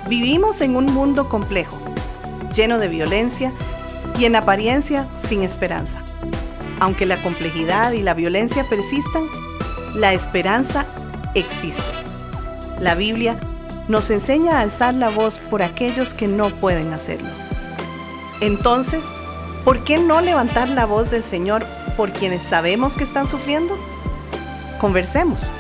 Vivimos en un mundo complejo, lleno de violencia y en apariencia sin esperanza. Aunque la complejidad y la violencia persistan, la esperanza existe. La Biblia nos enseña a alzar la voz por aquellos que no pueden hacerlo. Entonces, ¿por qué no levantar la voz del Señor por quienes sabemos que están sufriendo? Conversemos.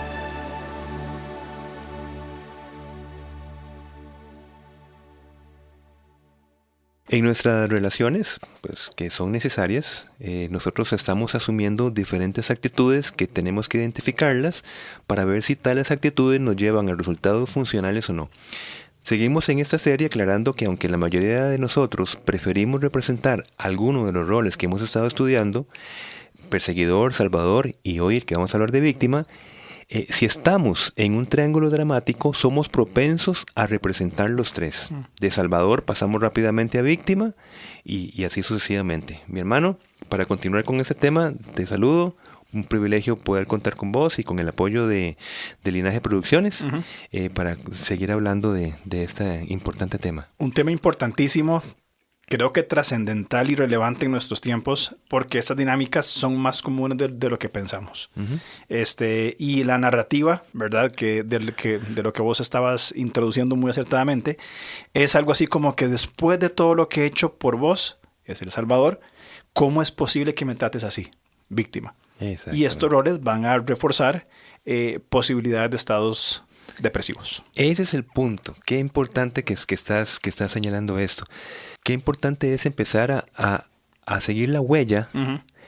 En nuestras relaciones, pues, que son necesarias, nosotros estamos asumiendo diferentes actitudes que tenemos que identificarlas para ver si tales actitudes nos llevan a resultados funcionales o no. Seguimos en esta serie aclarando que aunque la mayoría de nosotros preferimos representar alguno de los roles que hemos estado estudiando, perseguidor, salvador y hoy el que vamos a hablar de víctima, si estamos en un triángulo dramático, somos propensos a representar los tres. De salvador pasamos rápidamente a víctima y así sucesivamente. Mi hermano, para continuar con este tema, te saludo. Un privilegio poder contar con vos y con el apoyo de Linaje Producciones para seguir hablando de este importante tema. Un tema importantísimo. Creo que trascendental y relevante en nuestros tiempos porque estas dinámicas son más comunes de lo que pensamos. Y la narrativa, ¿verdad? De lo que vos estabas introduciendo muy acertadamente, es algo así como que después de todo lo que he hecho por vos, es el Salvador, ¿cómo es posible que me trates así? Víctima. Y estos roles van a reforzar posibilidades de estados depresivos. Ese es el punto. Qué importante que estás señalando esto. Qué importante es empezar a seguir la huella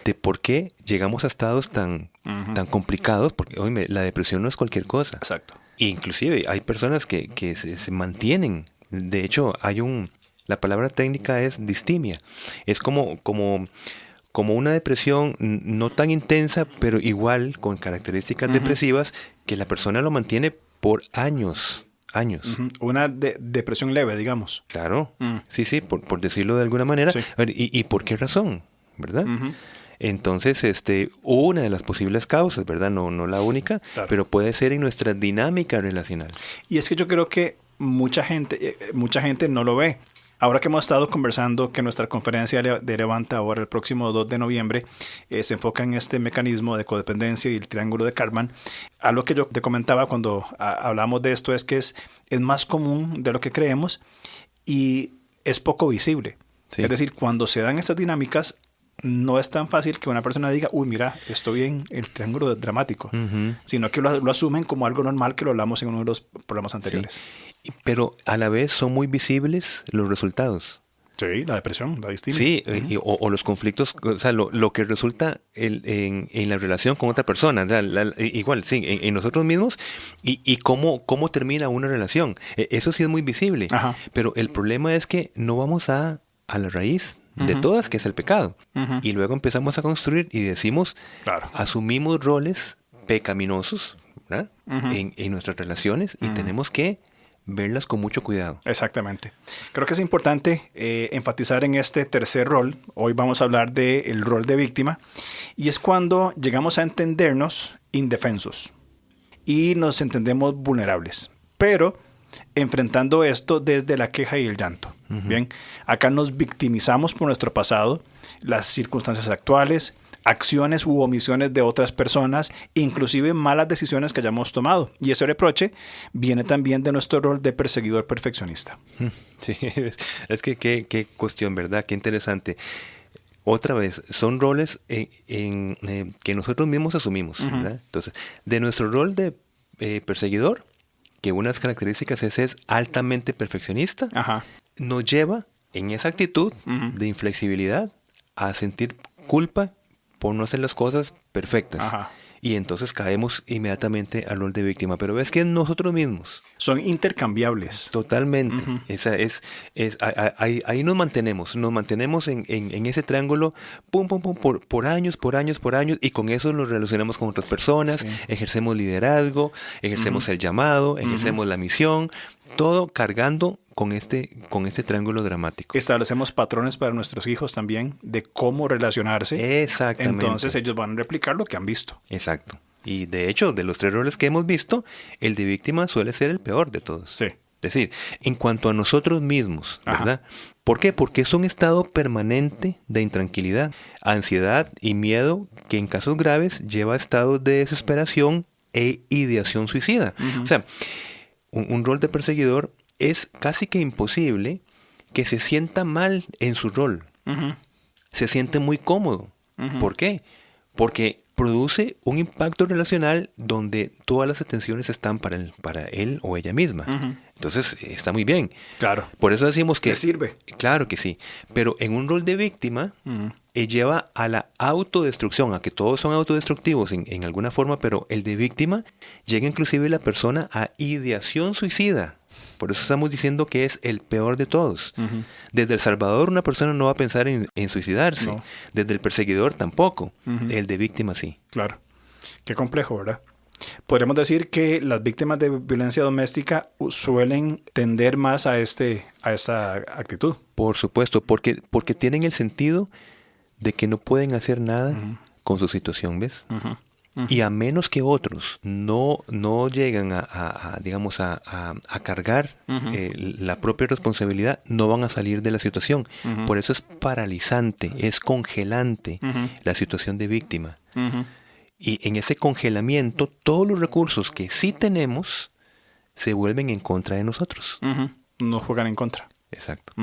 de por qué llegamos a estados tan complicados, porque oye, la depresión no es cualquier cosa. Exacto. Inclusive hay personas que se mantienen. De hecho, la palabra técnica es distimia. Es como una depresión no tan intensa, pero igual con características depresivas que la persona lo mantiene por años. Una depresión leve, digamos. Claro, sí, por decirlo de alguna manera. Sí. ¿Y por qué razón? ¿Verdad? Entonces, una de las posibles causas, ¿verdad? No la única, claro, pero puede ser en nuestra dinámica relacional. Y es que yo creo que mucha gente no lo ve. Ahora que hemos estado conversando que nuestra conferencia de Levanta ahora el próximo 2 de noviembre se enfoca en este mecanismo de codependencia y el triángulo de Karpman, algo que yo te comentaba cuando hablamos de esto es que es más común de lo que creemos y es poco visible. Sí. Es decir, cuando se dan estas dinámicas, no es tan fácil que una persona diga, uy, mira, estoy en el triángulo dramático, sino que lo asumen como algo normal, que lo hablamos en uno de los programas anteriores. Sí. Pero a la vez son muy visibles los resultados. Sí, la depresión, la distimia. Sí, o los conflictos, o sea, lo que resulta en la relación con otra persona, igual, sí, en nosotros mismos y cómo termina una relación. Eso sí es muy visible. Ajá. Pero el problema es que no vamos a la raíz de todas, que es el pecado. Y luego empezamos a construir y decimos, claro, asumimos roles pecaminosos, ¿verdad? En nuestras relaciones y tenemos que verlas con mucho cuidado. Exactamente. Creo que es importante enfatizar en este tercer rol. Hoy vamos a hablar del rol de víctima. Y es cuando llegamos a entendernos indefensos y nos entendemos vulnerables. Pero enfrentando esto desde la queja y el llanto. Bien, acá nos victimizamos por nuestro pasado, las circunstancias actuales, acciones u omisiones de otras personas, inclusive malas decisiones que hayamos tomado. Y ese reproche viene también de nuestro rol de perseguidor perfeccionista. Sí, es que qué cuestión, ¿verdad? Qué interesante. Otra vez, son roles que nosotros mismos asumimos, ¿verdad? Entonces, de nuestro rol de perseguidor, que unas características es altamente perfeccionista, nos lleva en esa actitud de inflexibilidad a sentir culpa por no hacer las cosas perfectas. Y entonces caemos inmediatamente al rol de víctima. Pero ves que nosotros mismos son intercambiables. Totalmente. Esa ahí nos mantenemos en ese triángulo por años, y con eso nos relacionamos con otras personas, ejercemos liderazgo, ejercemos el llamado, ejercemos la misión, todo cargando con este triángulo dramático. Establecemos patrones para nuestros hijos también de cómo relacionarse. Exactamente. Entonces ellos van a replicar lo que han visto. Exacto. Y de hecho, de los tres roles que hemos visto, el de víctima suele ser el peor de todos. Sí. Es decir, en cuanto a nosotros mismos, ¿verdad? ¿Por qué? Porque es un estado permanente de intranquilidad, ansiedad y miedo que en casos graves lleva a estados de desesperación e ideación suicida. O sea, un rol de perseguidor es casi que imposible que se sienta mal en su rol. Se siente muy cómodo. ¿Por qué? Porque produce un impacto relacional donde todas las atenciones están para él o ella misma. Entonces, está muy bien. Claro. Por eso decimos que... ¿Le sirve? Claro que sí. Pero en un rol de víctima, lleva a la autodestrucción, a que todos son autodestructivos en alguna forma, pero el de víctima llega inclusive la persona a ideación suicida. Por eso estamos diciendo que es el peor de todos. Desde el salvador una persona no va a pensar en suicidarse. No. Desde el perseguidor tampoco. El de víctima sí. Claro. Qué complejo, ¿verdad? Podríamos decir que las víctimas de violencia doméstica suelen tender más a esta actitud. Por supuesto, porque tienen el sentido de que no pueden hacer nada con su situación, ¿ves? Y a menos que otros no llegan a cargar la propia responsabilidad, no van a salir de la situación. Por eso es paralizante, es congelante la situación de víctima. Y en ese congelamiento, todos los recursos que sí tenemos se vuelven en contra de nosotros. No juegan en contra. Exacto.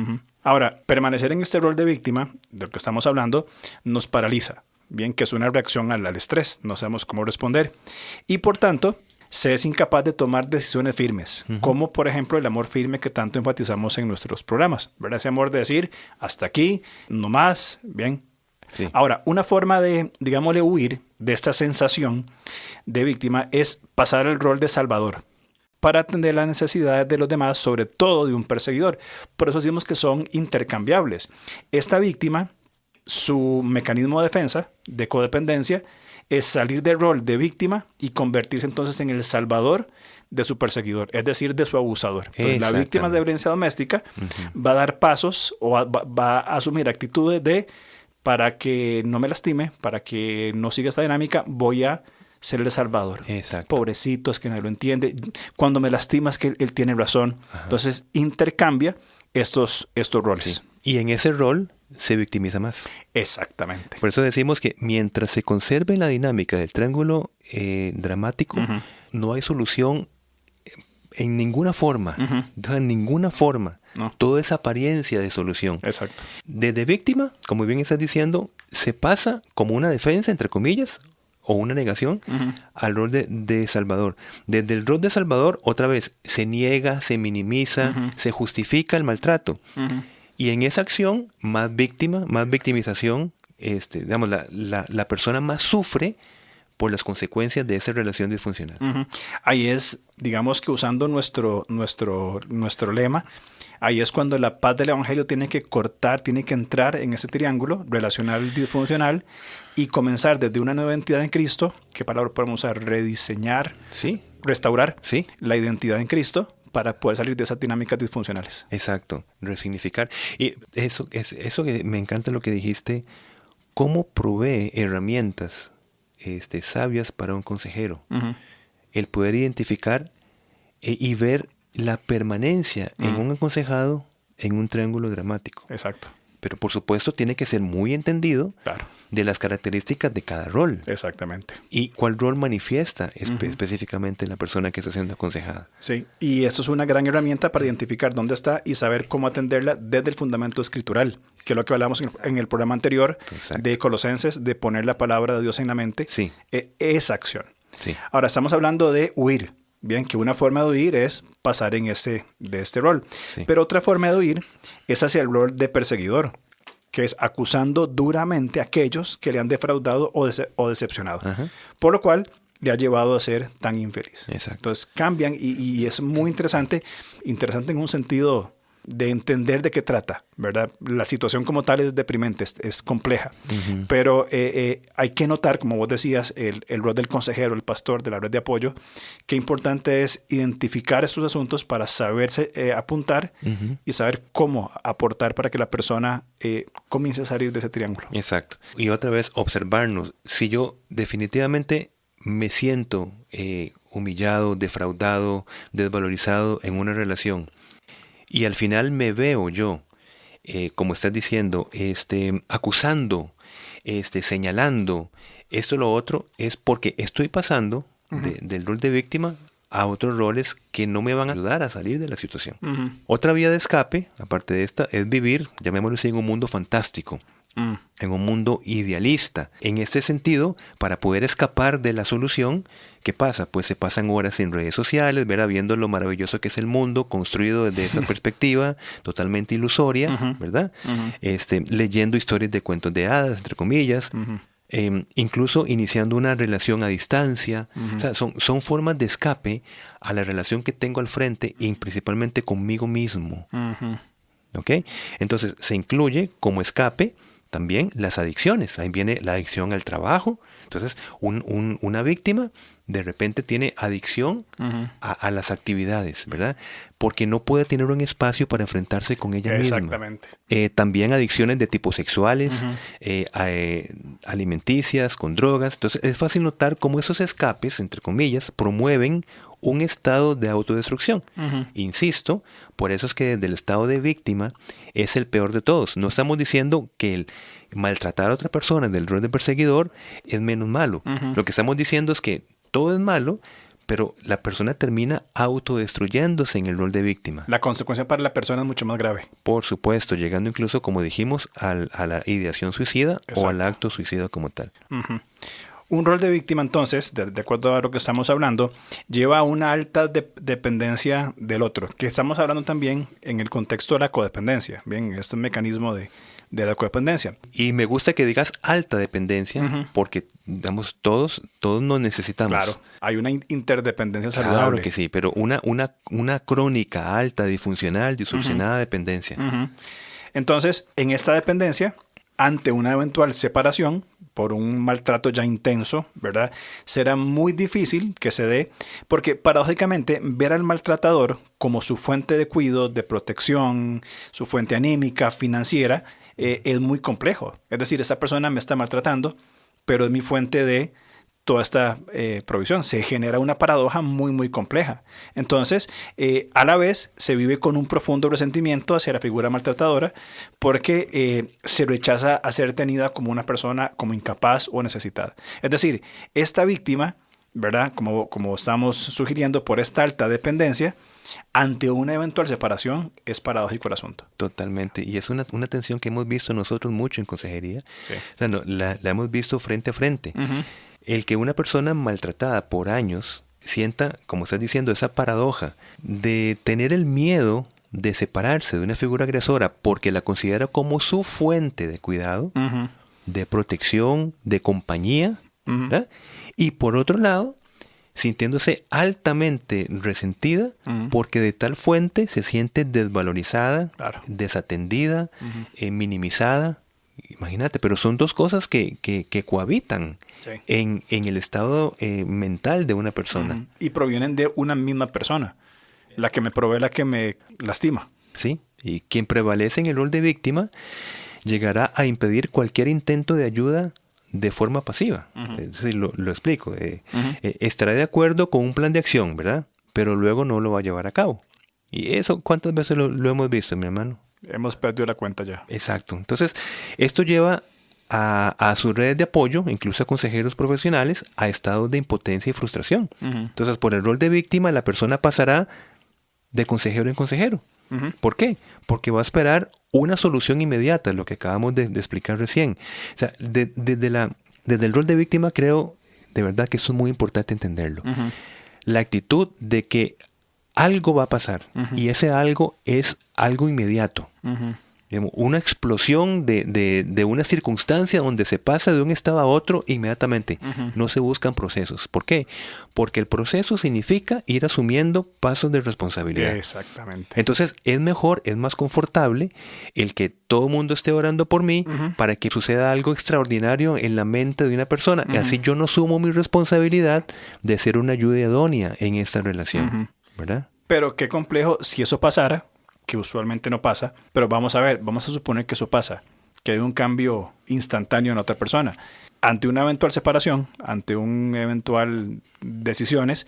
Ahora, permanecer en este rol de víctima, de lo que estamos hablando, nos paraliza. Bien, que es una reacción al estrés, no sabemos cómo responder. Y por tanto, se es incapaz de tomar decisiones firmes, como por ejemplo el amor firme que tanto enfatizamos en nuestros programas, ¿verdad? Ese amor de decir, hasta aquí, no más, bien. Sí. Ahora, una forma de, digámosle, huir de esta sensación de víctima es pasar el rol de salvador para atender las necesidades de los demás, sobre todo de un perseguidor. Por eso decimos que son intercambiables. Esta víctima, su mecanismo de defensa, de codependencia, es salir del rol de víctima y convertirse entonces en el salvador de su perseguidor, es decir, de su abusador. Entonces, la víctima de violencia doméstica va a dar pasos o va a asumir actitudes de, para que no me lastime, para que no siga esta dinámica, voy a ser el salvador. Exacto. Pobrecito, es que nadie lo entiende. Cuando me lastima es que él tiene razón. Entonces, intercambia estos roles. Sí. Y en ese rol se victimiza más. Exactamente. Por eso decimos que mientras se conserve la dinámica del triángulo dramático, no hay solución en ninguna forma. En ninguna forma. No. Todo es apariencia de solución. Exacto. Desde víctima, como bien estás diciendo, se pasa como una defensa, entre comillas, o una negación al rol de salvador. Desde el rol de salvador, otra vez, se niega, se minimiza, se justifica el maltrato. Y en esa acción, más víctima, más victimización, digamos, la persona más sufre por las consecuencias de esa relación disfuncional. Ahí es, digamos que usando nuestro lema, ahí es cuando la paz del evangelio tiene que cortar, tiene que entrar en ese triángulo relacional disfuncional y comenzar desde una nueva identidad en Cristo. ¿Qué palabra podemos usar? Rediseñar, sí, restaurar, sí, la identidad en Cristo para poder salir de esas dinámicas disfuncionales. Exacto, resignificar. Y eso que me encanta lo que dijiste, cómo provee herramientas sabias para un consejero. El poder identificar y ver la permanencia en un aconsejado en un triángulo dramático. Exacto. Pero por supuesto tiene que ser muy entendido de las características de cada rol. Exactamente. Y cuál rol manifiesta específicamente la persona que está siendo aconsejada. Sí, y esto es una gran herramienta para identificar dónde está y saber cómo atenderla desde el fundamento escritural, que es lo que hablamos en el programa anterior. Exacto. De Colosenses, de poner la palabra de Dios en la mente. Sí. Esa acción. Sí. Ahora estamos hablando de huir. Bien, que una forma de huir es pasar de este rol. Sí. Pero otra forma de huir es hacia el rol de perseguidor, que es acusando duramente a aquellos que le han defraudado o decepcionado. Por lo cual le ha llevado a ser tan infeliz. Exacto. Entonces cambian y es muy interesante en un sentido de entender de qué trata, ¿verdad? La situación como tal es deprimente, es compleja, pero hay que notar, como vos decías, el rol del consejero, el pastor de la red de apoyo, qué importante es identificar estos asuntos para saberse apuntar y saber cómo aportar para que la persona comience a salir de ese triángulo. Exacto. Y otra vez observarnos, si yo definitivamente me siento humillado, defraudado, desvalorizado en una relación. Y al final me veo yo, como estás diciendo, acusando, señalando esto o lo otro, es porque estoy pasando del rol de víctima a otros roles que no me van a ayudar a salir de la situación. Otra vía de escape, aparte de esta, es vivir, llamémoslo así, en un mundo fantástico, en un mundo idealista. En este sentido, para poder escapar de la solución, ¿qué pasa? Pues se pasan horas en redes sociales, viendo lo maravilloso que es el mundo, construido desde esa perspectiva totalmente ilusoria, ¿verdad? Leyendo historias de cuentos de hadas, entre comillas, incluso iniciando una relación a distancia. O sea, son formas de escape a la relación que tengo al frente y principalmente conmigo mismo. ¿Ok? Entonces se incluye como escape también las adicciones. Ahí viene la adicción al trabajo. Entonces una víctima de repente tiene adicción a las actividades, ¿verdad? Porque no puede tener un espacio para enfrentarse con ella misma. Exactamente. También adicciones de tipo sexuales, alimenticias, con drogas. Entonces es fácil notar cómo esos escapes, entre comillas, promueven un estado de autodestrucción. Insisto, por eso es que desde el estado de víctima es el peor de todos. No estamos diciendo que el maltratar a otra persona del rol de perseguidor es menos malo. Lo que estamos diciendo es que todo es malo, pero la persona termina autodestruyéndose en el rol de víctima. La consecuencia para la persona es mucho más grave. Por supuesto, llegando incluso, como dijimos, a la ideación suicida. Exacto. O al acto suicida como tal. Un rol de víctima, entonces, de acuerdo a lo que estamos hablando, lleva a una alta dependencia del otro, que estamos hablando también en el contexto de la codependencia. Bien, este es un mecanismo de la codependencia. Y me gusta que digas alta dependencia, porque, digamos, todos nos necesitamos. Claro, hay una interdependencia saludable. Claro que sí, pero una crónica alta, disfuncional, distorsionada dependencia. Entonces, en esta dependencia, ante una eventual separación por un maltrato ya intenso, ¿verdad? Será muy difícil que se dé, porque paradójicamente ver al maltratador como su fuente de cuidado, de protección, su fuente anímica, financiera, es muy complejo. Es decir, esta persona me está maltratando, pero es mi fuente de toda esta provisión. Se genera una paradoja muy, muy compleja. Entonces, a la vez, se vive con un profundo resentimiento hacia la figura maltratadora porque se rechaza a ser tenida como una persona como incapaz o necesitada. Es decir, esta víctima, ¿verdad? Como estamos sugiriendo, por esta alta dependencia, ante una eventual separación, es paradójico el asunto. Totalmente. Y es una tensión que hemos visto nosotros mucho en consejería. Sí. O sea, la hemos visto frente a frente. El que una persona maltratada por años sienta, como estás diciendo, esa paradoja de tener el miedo de separarse de una figura agresora porque la considera como su fuente de cuidado, de protección, de compañía, ¿verdad? Y por otro lado, sintiéndose altamente resentida porque de tal fuente se siente desvalorizada, desatendida, minimizada. Imagínate, pero son dos cosas que cohabitan en el estado mental de una persona. Y provienen de una misma persona, la que me provee, la que me lastima. Sí, y quien prevalece en el rol de víctima llegará a impedir cualquier intento de ayuda de forma pasiva. Es decir, lo explico. Estará de acuerdo con un plan de acción, ¿verdad? Pero luego no lo va a llevar a cabo. Y eso, ¿cuántas veces lo hemos visto, mi hermano? Hemos perdido la cuenta ya. Exacto. Entonces, esto lleva a sus redes de apoyo, incluso a consejeros profesionales, a estados de impotencia y frustración. Entonces, por el rol de víctima, la persona pasará de consejero en consejero. ¿Por qué? Porque va a esperar una solución inmediata, lo que acabamos de explicar recién. O sea, desde el rol de víctima, creo de verdad que eso es muy importante entenderlo. La actitud de que algo va a pasar y ese algo es algo inmediato. Una explosión de una circunstancia donde se pasa de un estado a otro inmediatamente. No se buscan procesos. ¿Por qué? Porque el proceso significa ir asumiendo pasos de responsabilidad. Exactamente. Entonces es mejor, es más confortable el que todo el mundo esté orando por mí para que suceda algo extraordinario en la mente de una persona. Y así yo no asumo mi responsabilidad de ser una ayuda idónea en esta relación. ¿Verdad? Pero qué complejo si eso pasara, que usualmente no pasa, pero vamos a suponer que eso pasa, que hay un cambio instantáneo en otra persona. Ante una eventual separación, ante un eventual decisiones,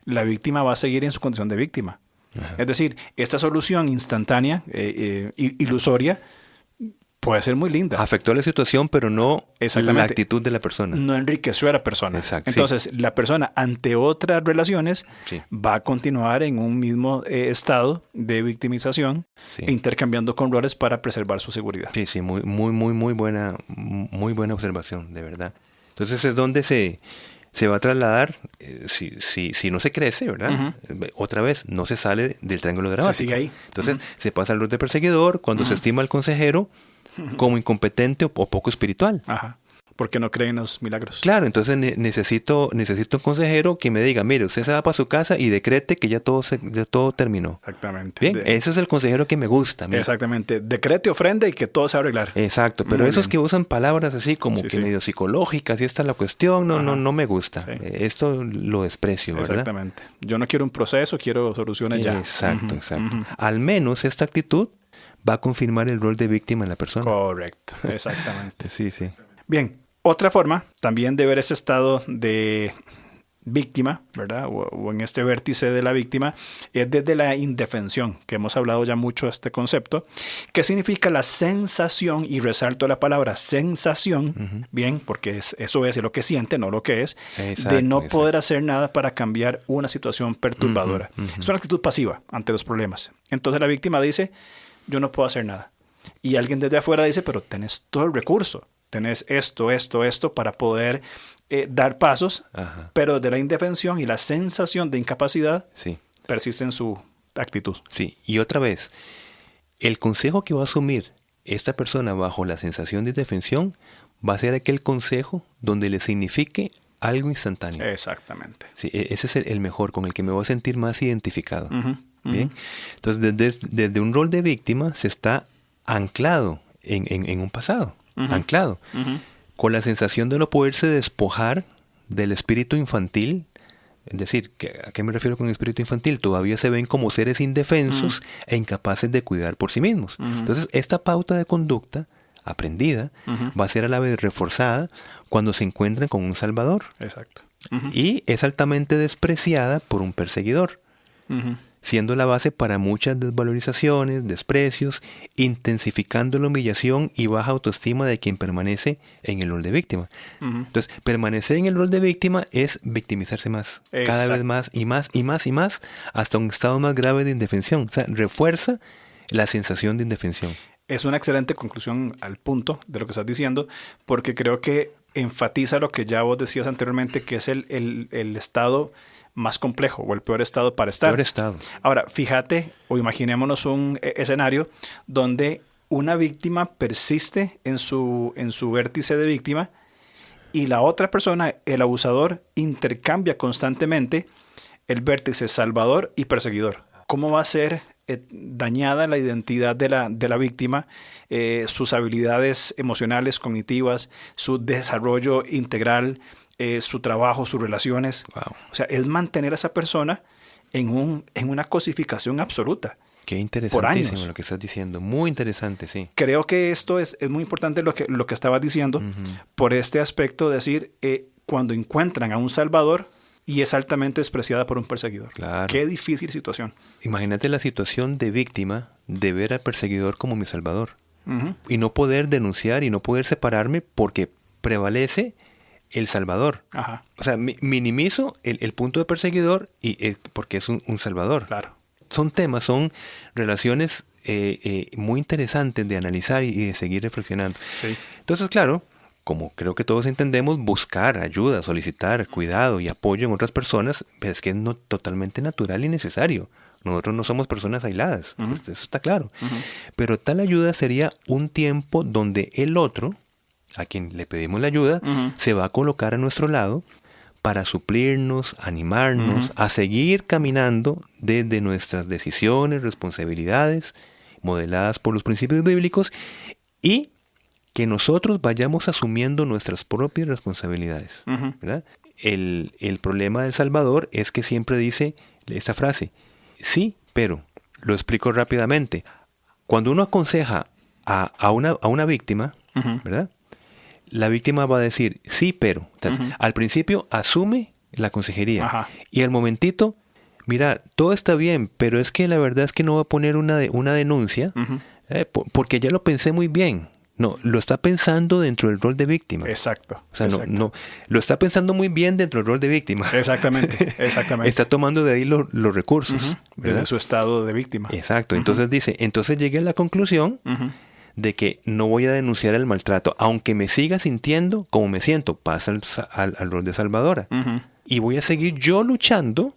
la víctima va a seguir en su condición de víctima. Ajá. Es decir, esta solución instantánea, ilusoria, puede ser muy linda. Afectó la situación, pero no la actitud de la persona. No enriqueció a la persona. Exacto. Entonces, la persona ante otras relaciones va a continuar en un mismo estado de victimización, intercambiando con roles para preservar su seguridad. Sí, muy buena observación, de verdad. Entonces es donde se va a trasladar, si no se crece, ¿verdad? Uh-huh. Otra vez, no se sale del triángulo dramático. Se sigue ahí. Entonces, se pasa al rol de perseguidor cuando se estima al consejero como incompetente o poco espiritual. Ajá. Porque no creen en los milagros. Claro, entonces necesito un consejero que me diga, mire, usted se va para su casa y decrete que ya todo terminó. Exactamente. Bien, ese es el consejero que me gusta. Mira. Exactamente. Decrete, ofrenda y que todo se va a arreglar. Exacto, pero esos que usan palabras así como medio psicológicas y esta es la cuestión, no me gusta. Sí. Esto lo desprecio, ¿verdad? Exactamente. Yo no quiero un proceso, quiero soluciones ya. Exacto. Al menos esta actitud va a confirmar el rol de víctima en la persona. Correcto, exactamente. Sí. Bien, otra forma también de ver ese estado de víctima, ¿verdad? O en este vértice de la víctima, es desde la indefensión, que hemos hablado ya mucho de este concepto, que significa la sensación, y resalto la palabra sensación, bien, porque eso es lo que siente, no lo que es, de no poder hacer nada para cambiar una situación perturbadora. Es una actitud pasiva ante los problemas. Entonces la víctima dice, yo no puedo hacer nada. Y alguien desde afuera dice, pero tenés todo el recurso. Tenés esto para poder dar pasos, pero de la indefensión y la sensación de incapacidad persiste en su actitud. Sí, y otra vez, el consejo que va a asumir esta persona bajo la sensación de indefensión va a ser aquel consejo donde le signifique algo instantáneo. Exactamente. Sí, ese es el mejor, con el que me voy a sentir más identificado. Bien. Entonces, desde un rol de víctima se está anclado en un pasado. Anclado, con la sensación de no poderse despojar del espíritu infantil. Es decir, ¿a qué me refiero con espíritu infantil? Todavía se ven como seres indefensos e incapaces de cuidar por sí mismos. Entonces, esta pauta de conducta aprendida va a ser a la vez reforzada cuando se encuentran con un salvador. Exacto. Y es altamente despreciada por un perseguidor. Siendo la base para muchas desvalorizaciones, desprecios, intensificando la humillación y baja autoestima de quien permanece en el rol de víctima. Entonces, permanecer en el rol de víctima es victimizarse más, cada vez más y más y más y más, hasta un estado más grave de indefensión. O sea, refuerza la sensación de indefensión. Es una excelente conclusión al punto de lo que estás diciendo, porque creo que enfatiza lo que ya vos decías anteriormente, que es el estado más complejo o el peor estado para estar. Peor estado. Ahora, fíjate o imaginémonos un escenario donde una víctima persiste en su vértice de víctima y la otra persona, el abusador, intercambia constantemente el vértice salvador y perseguidor. ¿Cómo va a ser dañada la identidad de la víctima, sus habilidades emocionales, cognitivas, su desarrollo integral, su trabajo, sus relaciones? Wow. O sea, es mantener a esa persona en una cosificación absoluta. Qué interesantísimo lo que estás diciendo. Muy interesante, sí. Creo que esto es muy importante lo que estabas diciendo, por este aspecto de decir, cuando encuentran a un salvador y es altamente despreciada por un perseguidor. Claro. Qué difícil situación. Imagínate la situación de víctima de ver al perseguidor como mi salvador. Y no poder denunciar y no poder separarme porque prevalece el salvador. O sea, minimizo el punto de perseguidor porque es un salvador. Claro. Son relaciones muy interesantes de analizar y de seguir reflexionando. Sí. Entonces, claro, como creo que todos entendemos, buscar ayuda, solicitar cuidado y apoyo en otras personas, pero es que es totalmente natural y necesario. Nosotros no somos personas aisladas, eso está claro. Pero tal ayuda sería un tiempo donde el otro, a quien le pedimos la ayuda, se va a colocar a nuestro lado para suplirnos, animarnos, a seguir caminando desde nuestras decisiones, responsabilidades, modeladas por los principios bíblicos, y que nosotros vayamos asumiendo nuestras propias responsabilidades. ¿Verdad? El problema del Salvador es que siempre dice esta frase, sí, pero, lo explico rápidamente. Cuando uno aconseja a una víctima, ¿verdad? La víctima va a decir, sí, pero. Entonces, al principio asume la consejería. Ajá. Y al momentito, mira, todo está bien, pero es que la verdad es que no voy a poner una denuncia porque ya lo pensé muy bien. No, lo está pensando dentro del rol de víctima. Exacto. O sea, exacto. no, lo está pensando muy bien dentro del rol de víctima. Exactamente. Está tomando de ahí los recursos. Desde su estado de víctima. Exacto. Entonces entonces llegué a la conclusión de que no voy a denunciar el maltrato, aunque me siga sintiendo como me siento. Pasa al rol de salvadora. Y voy a seguir yo luchando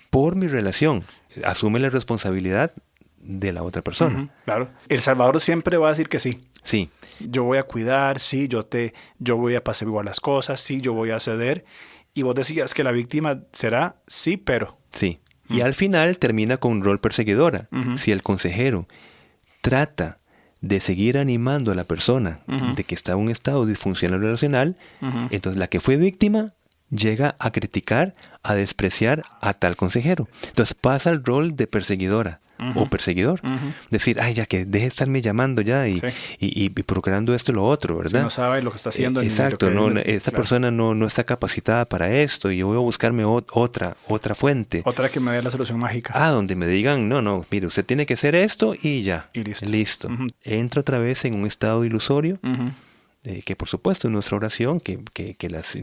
por mi relación. Asume la responsabilidad de la otra persona. Claro. El salvador siempre va a decir que sí. Sí. Yo voy a cuidar, sí, yo voy a apaciguar las cosas, sí, yo voy a ceder. Y vos decías que la víctima será sí, pero. Sí. Y al final termina con un rol perseguidora. Si el consejero trata de seguir animando a la persona de que está en un estado disfuncional relacional, entonces la que fue víctima llega a criticar, a despreciar a tal consejero. Entonces pasa el rol de perseguidora o perseguidor. Decir, ay, ya que deje de estarme llamando ya y procurando esto y lo otro, ¿verdad? Si no sabe lo que está haciendo. Exacto, esta persona no está capacitada para esto y yo voy a buscarme otra fuente. Otra que me dé la solución mágica. Donde me digan, no, mire, usted tiene que hacer esto y ya. Y listo. Listo. Entra otra vez en un estado ilusorio. Que por supuesto en nuestra oración que las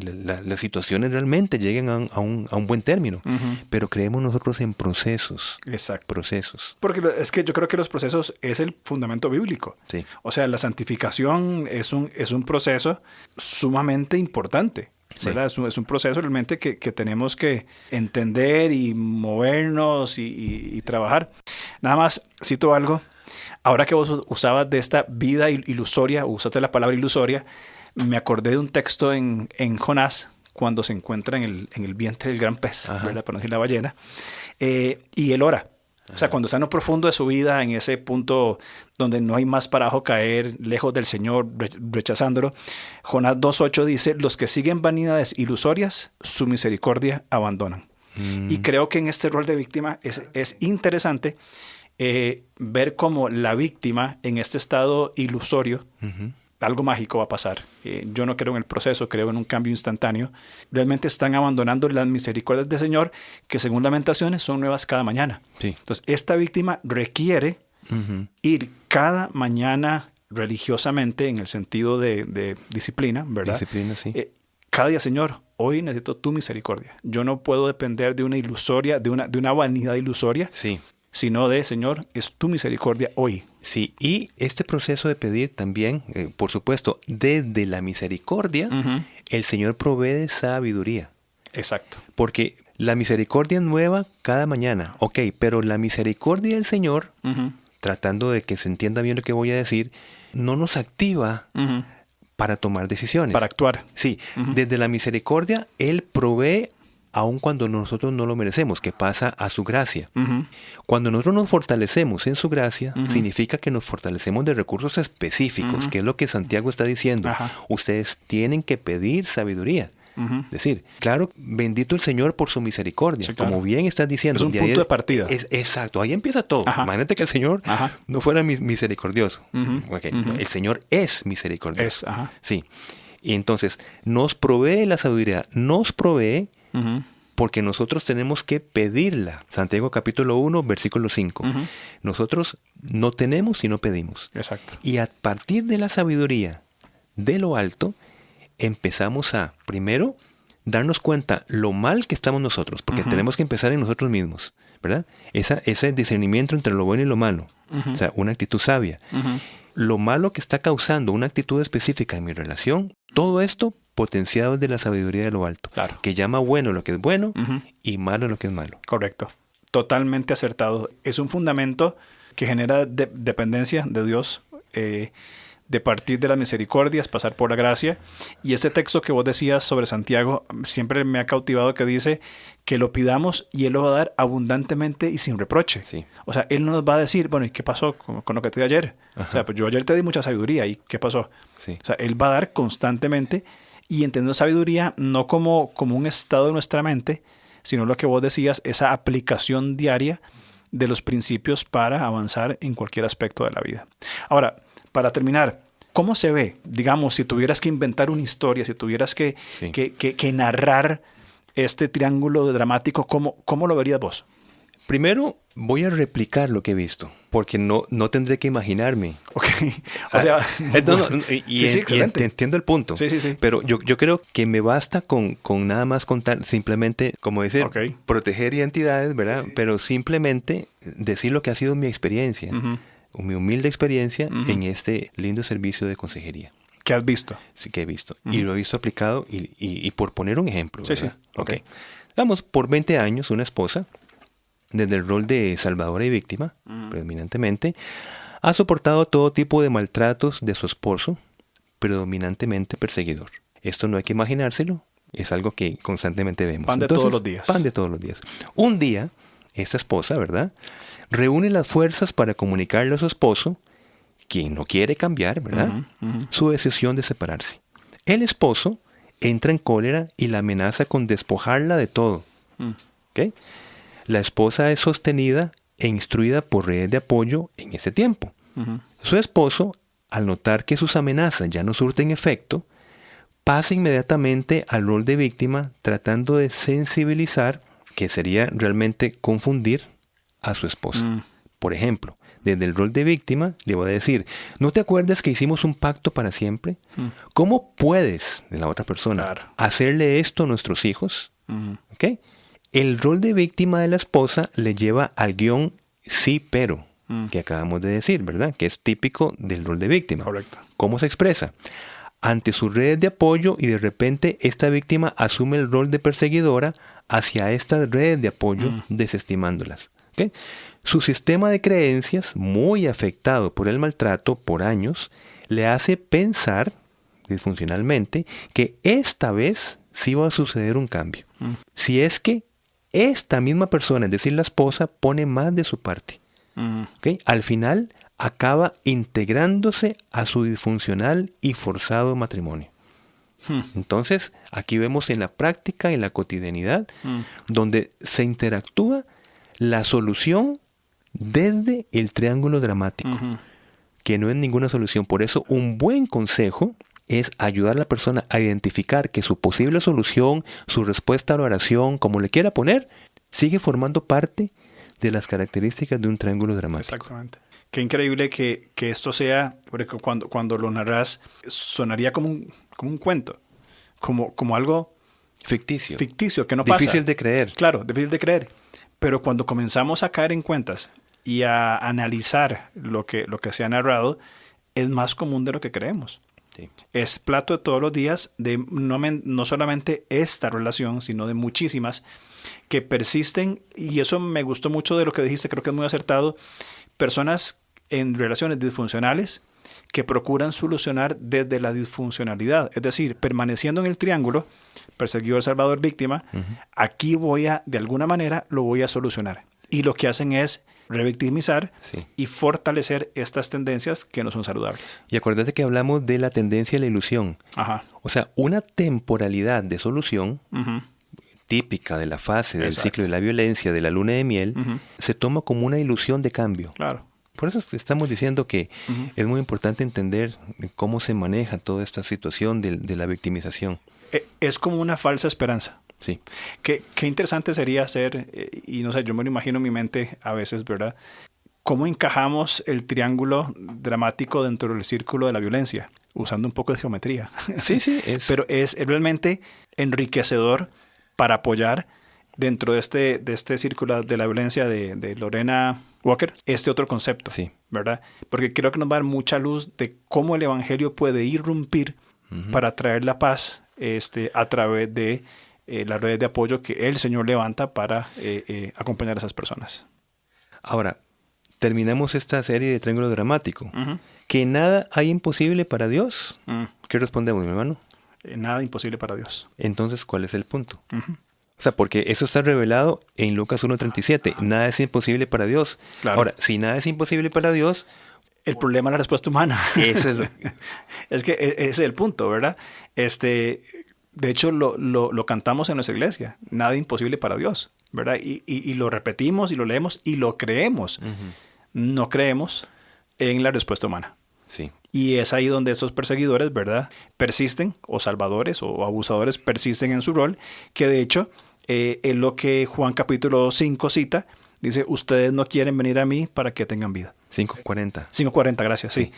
situaciones realmente lleguen a un buen término, pero creemos nosotros en procesos. Exacto. Procesos. Porque es que yo creo que los procesos es el fundamento bíblico. Sí. O sea, la santificación es un proceso sumamente importante. ¿Verdad? Sí. Es un proceso realmente que tenemos que entender y movernos y trabajar. Nada más cito algo. Ahora que vos usabas de esta vida ilusoria, usaste la palabra ilusoria, me acordé de un texto en Jonás, cuando se encuentra en el vientre del gran pez, ¿verdad? Para no decir la ballena, y él ora. O sea, cuando está en lo profundo de su vida, en ese punto donde no hay más para abajo caer, lejos del Señor, rechazándolo, Jonás 2.8 dice, los que siguen vanidades ilusorias, su misericordia abandonan. Y creo que en este rol de víctima es interesante ver cómo la víctima en este estado ilusorio, algo mágico va a pasar. Yo no creo en el proceso, creo en un cambio instantáneo. Realmente están abandonando las misericordias del Señor, que según Lamentaciones son nuevas cada mañana. Sí. Entonces, esta víctima requiere ir cada mañana religiosamente, en el sentido de disciplina, ¿verdad? Disciplina, sí. Cada día, Señor, hoy necesito tu misericordia. Yo no puedo depender de una ilusoria, de una vanidad ilusoria. Sí. Sino de, Señor, es tu misericordia hoy. Sí, y este proceso de pedir también, por supuesto, desde la misericordia, el Señor provee de sabiduría. Exacto. Porque la misericordia es nueva cada mañana, ok, pero la misericordia del Señor, tratando de que se entienda bien lo que voy a decir, no nos activa para tomar decisiones. Para actuar. Sí, desde la misericordia, Él provee aun cuando nosotros no lo merecemos, que pasa a su gracia. Cuando nosotros nos fortalecemos en su gracia, significa que nos fortalecemos de recursos específicos, que es lo que Santiago está diciendo. Ustedes tienen que pedir sabiduría. Es decir, claro, bendito el Señor por su misericordia, sí, claro. Como bien estás diciendo. Es un punto de partida. Exacto, ahí empieza todo. Imagínate que el Señor no fuera misericordioso. Okay. El Señor es misericordioso. Sí. Y entonces, nos provee la sabiduría, nos provee porque nosotros tenemos que pedirla. Santiago capítulo 1, versículo 5. Nosotros no tenemos sino pedimos. Exacto. Y a partir de la sabiduría de lo alto, empezamos a, primero, darnos cuenta lo mal que estamos nosotros, porque tenemos que empezar en nosotros mismos, ¿verdad? Ese discernimiento entre lo bueno y lo malo. O sea, una actitud sabia. Lo malo que está causando una actitud específica en mi relación, todo esto potenciado desde la sabiduría de lo alto, claro. Que llama bueno lo que es bueno y malo lo que es malo. Correcto. Totalmente acertado. Es un fundamento que genera dependencia de Dios, de partir de las misericordias, pasar por la gracia. Y ese texto que vos decías sobre Santiago siempre me ha cautivado, que dice que lo pidamos y Él lo va a dar abundantemente y sin reproche. Sí. O sea, Él no nos va a decir, bueno, ¿y qué pasó con lo que te di ayer? O sea, pues yo ayer te di mucha sabiduría, ¿y qué pasó? Sí. O sea, Él va a dar constantemente, y entendiendo sabiduría no como un estado de nuestra mente, sino lo que vos decías, esa aplicación diaria de los principios para avanzar en cualquier aspecto de la vida. Ahora, para terminar, ¿cómo se ve? Digamos, si tuvieras que inventar una historia, si tuvieras que narrar este triángulo dramático, ¿cómo lo verías vos? Primero voy a replicar lo que he visto, porque no tendré que imaginarme. Ok, o sea... excelente. Entiendo el punto. Sí. Pero yo creo que me basta con nada más contar, simplemente, como decir, proteger identidades, ¿verdad? Sí. Pero simplemente decir lo que ha sido mi experiencia, mi humilde experiencia en este lindo servicio de consejería. ¿Qué has visto? Sí, que he visto. Y lo he visto aplicado y por poner un ejemplo, ¿verdad? Sí. Okay. Vamos, por 20 años, una esposa, desde el rol de salvadora y víctima, predominantemente, ha soportado todo tipo de maltratos de su esposo, predominantemente perseguidor. Esto no hay que imaginárselo, es algo que constantemente vemos. Pan de todos los días. Pan de todos los días. Un día, esta esposa, ¿verdad?, reúne las fuerzas para comunicarle a su esposo, quien no quiere cambiar, ¿verdad?, su decisión de separarse. El esposo entra en cólera y la amenaza con despojarla de todo. ¿Ok? La esposa es sostenida e instruida por redes de apoyo en ese tiempo. Su esposo, al notar que sus amenazas ya no surten efecto, pasa inmediatamente al rol de víctima, tratando de sensibilizar, que sería realmente confundir a su esposa. Por ejemplo, desde el rol de víctima le voy a decir, ¿no te acuerdas que hicimos un pacto para siempre? ¿Cómo puedes, de la otra persona, hacerle esto a nuestros hijos? ¿Ok? El rol de víctima de la esposa le lleva al guión sí, pero, que acabamos de decir, ¿verdad? Que es típico del rol de víctima. Correcto. ¿Cómo se expresa? Ante sus redes de apoyo y de repente esta víctima asume el rol de perseguidora hacia estas redes de apoyo, desestimándolas. ¿Okay? Su sistema de creencias, muy afectado por el maltrato por años, le hace pensar, disfuncionalmente, que esta vez sí va a suceder un cambio. Si es que esta misma persona, es decir, la esposa, pone más de su parte. ¿Okay? Al final, acaba integrándose a su disfuncional y forzado matrimonio. Entonces, aquí vemos en la práctica, en la cotidianidad, donde se interactúa la solución desde el triángulo dramático, que no es ninguna solución. Por eso, un buen consejo es ayudar a la persona a identificar que su posible solución, su respuesta a la oración, como le quiera poner, sigue formando parte de las características de un triángulo dramático. Exactamente. Qué increíble que esto sea, porque cuando lo narras, sonaría como un cuento, como algo ficticio, que no pasa. Difícil de creer. Claro, difícil de creer. Pero cuando comenzamos a caer en cuentas y a analizar lo que se ha narrado, es más común de lo que creemos. Sí. Es plato de todos los días de no solamente esta relación, sino de muchísimas que persisten, y eso me gustó mucho de lo que dijiste, creo que es muy acertado. Personas en relaciones disfuncionales que procuran solucionar desde la disfuncionalidad, es decir, permaneciendo en el triángulo, perseguidor, salvador, víctima, aquí de alguna manera lo voy a solucionar. Y lo que hacen es revictimizar y fortalecer estas tendencias que no son saludables. Y acuérdate que hablamos de la tendencia a la ilusión. O sea, una temporalidad de solución típica de la fase del ciclo de la violencia, de la luna de miel, se toma como una ilusión de cambio. Claro. Por eso estamos diciendo que es muy importante entender cómo se maneja toda esta situación de la victimización. Es como una falsa esperanza. Sí. Qué interesante sería hacer, y no sé, yo me lo imagino en mi mente a veces, ¿verdad? ¿Cómo encajamos el triángulo dramático dentro del círculo de la violencia? Usando un poco de geometría. Sí. Pero es realmente enriquecedor para apoyar dentro de este círculo de la violencia de Lorena Walker, este otro concepto, ¿verdad? Porque creo que nos va a dar mucha luz de cómo el evangelio puede irrumpir para traer la paz a través de las redes de apoyo que el Señor levanta para acompañar a esas personas. Ahora, terminamos esta serie de triángulo dramático. ¿Que nada hay imposible para Dios? ¿Qué respondemos, mi hermano? Nada imposible para Dios. Entonces, ¿cuál es el punto? O sea, porque eso está revelado en Lucas 1:37. Nada es imposible para Dios. Claro. Ahora, si nada es imposible para Dios... El problema es la respuesta humana. Eso es es que ese es el punto, ¿verdad? De hecho, lo cantamos en nuestra iglesia. Nada imposible para Dios, ¿verdad? Y lo repetimos y lo leemos y lo creemos. No creemos en la respuesta humana. Sí. Y es ahí donde esos perseguidores, ¿verdad?, persisten, o salvadores o abusadores persisten en su rol, que de hecho es lo que Juan capítulo 5 cita. Dice, ustedes no quieren venir a mí para que tengan vida. 5:40. 5:40, gracias, sí.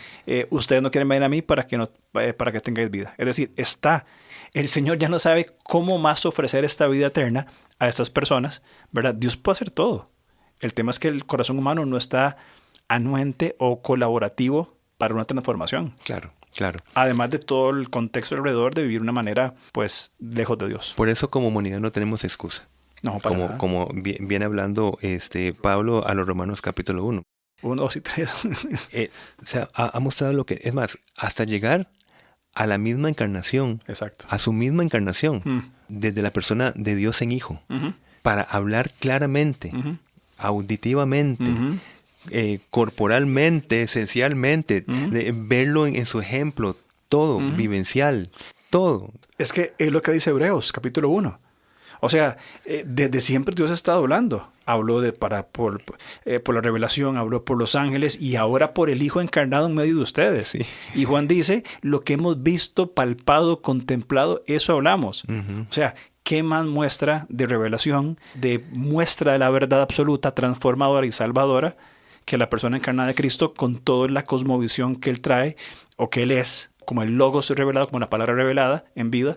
Ustedes no quieren venir a mí para que tengáis vida. Es decir, el Señor ya no sabe cómo más ofrecer esta vida eterna a estas personas, ¿verdad? Dios puede hacer todo. El tema es que el corazón humano no está anuente o colaborativo para una transformación. Claro, claro. Además de todo el contexto alrededor de vivir de una manera, pues, lejos de Dios. Por eso como humanidad no tenemos excusa. No, para nada. Como viene hablando Pablo a los Romanos capítulo 1. 1, 2 y 3. O sea, ha mostrado lo que... Es más, hasta llegar a la misma encarnación. Exacto. A su misma encarnación. Desde la persona de Dios en Hijo. Para hablar claramente, auditivamente, corporalmente, esencialmente. Verlo en su ejemplo. Todo, vivencial. Todo. Es que es lo que dice Hebreos capítulo 1. O sea, desde siempre Dios ha estado hablando. Habló por la revelación, habló por los ángeles y ahora por el Hijo encarnado en medio de ustedes. Sí. Y Juan dice, lo que hemos visto, palpado, contemplado, eso hablamos. O sea, ¿qué más muestra de revelación, de muestra de la verdad absoluta, transformadora y salvadora que la persona encarnada de Cristo con toda la cosmovisión que Él trae o que Él es, como el Logos revelado, como la palabra revelada en vida?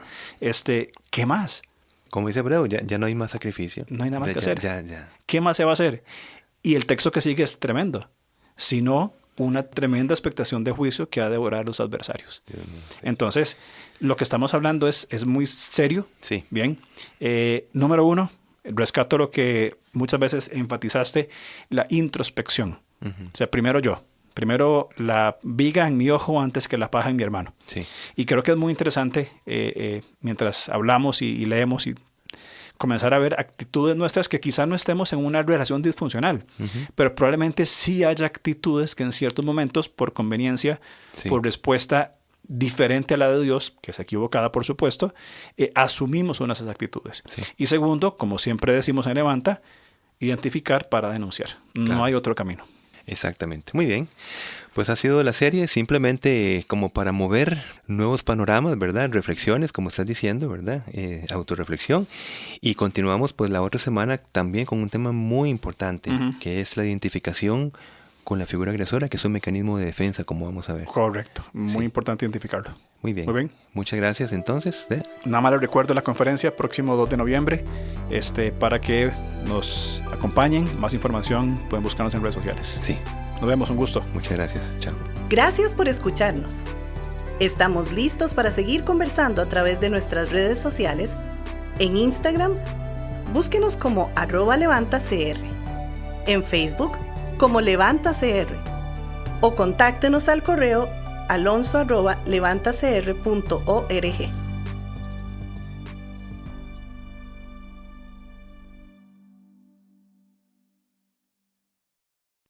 ¿Qué más? Como dice Hebreo, ya no hay más sacrificio. No hay nada más que hacer. Ya. ¿Qué más se va a hacer? Y el texto que sigue es tremendo. Sino una tremenda expectación de juicio que ha de devorar a los adversarios. Dios mío, sí. Entonces, lo que estamos hablando es muy serio. Sí. Bien. Número 1, rescato lo que muchas veces enfatizaste, la introspección. O sea, primero la viga en mi ojo antes que la paja en mi hermano. Sí. Y creo que es muy interesante mientras hablamos y leemos y comenzar a ver actitudes nuestras que quizás no estemos en una relación disfuncional, pero probablemente sí haya actitudes que en ciertos momentos, por conveniencia, por respuesta diferente a la de Dios, que es equivocada por supuesto, asumimos unas de esas actitudes. Sí. Y segundo, como siempre decimos en Levanta, identificar para denunciar. Claro. No hay otro camino. Exactamente. Muy bien. Pues ha sido la serie simplemente como para mover nuevos panoramas, ¿verdad? Reflexiones, como estás diciendo, ¿verdad? Autorreflexión. Y continuamos pues la otra semana también con un tema muy importante, que es la identificación con la figura agresora, que es un mecanismo de defensa, como vamos a ver. Correcto. Muy importante identificarlo. Muy bien. Muy bien. Muchas gracias entonces. Nada más les recuerdo la conferencia próximo 2 de noviembre para que nos acompañen. Más información pueden buscarnos en redes sociales. Sí. Nos vemos, un gusto. Muchas gracias. Chao. Gracias por escucharnos. Estamos listos para seguir conversando a través de nuestras redes sociales. En Instagram, búsquenos como @levantacr. En Facebook, como LevantaCR. O contáctenos al correo alonso@levantacr.org.